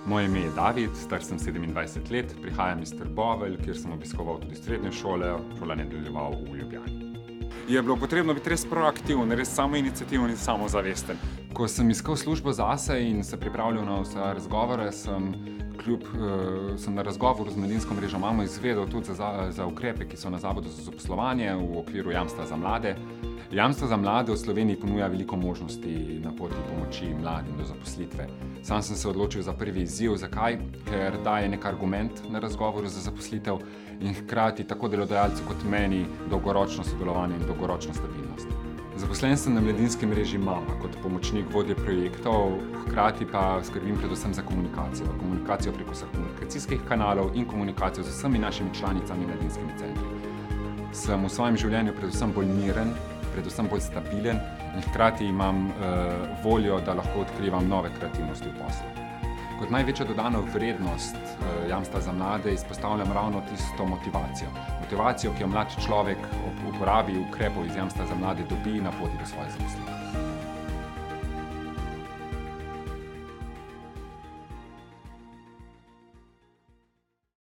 Moje ime je David, star sem 27 let, prihajam iz Trbovelj, kjer sem obiskoval tudi srednjo šolo, šolanje nadaljeval v Ljubljani. Je bilo potrebno biti res proaktiven, res samoiniciativen in samozavesten. Ko sem iskal službo zase in se pripravljal na vse razgovore, sem na razgovoru z mladinsko mrežo Mamo izvedel tudi za ukrepe, ki so na Zavodu za zaposlovanje v okviru Jamstva za mlade. Jamstvo za mlade v Sloveniji ponuja veliko možnosti na poti pomoči mladim do zaposlitve. Sam sem se odločil za prvi izziv. Zakaj? Ker daje nek argument na razgovoru za zaposlitev in hkrati tako delodajalcu kot meni dolgoročno sodelovanje in dolgoročno stabilnost. Zaposlen sem na mladinski mreži Mama kot pomočnik vodje projektov, hkrati pa skrbim predvsem za komunikacijo preko vseh komunikacijskih kanalov in komunikacijo z vsemi našimi članicami mladinskimi centri. Sem v svojem življenju predvsem bolj miren, predvsem bolj stabilen in hkrati imam voljo, da lahko odkrivam nove kreativnosti v poslu. Kot največja dodana vrednost Jamstva za mlade izpostavljam ravno tisto motivacijo. Motivacijo, ki jo mlad človek ob uporabi ukrepov iz Jamstva za mlade dobi na poti do svoje zaposlitve.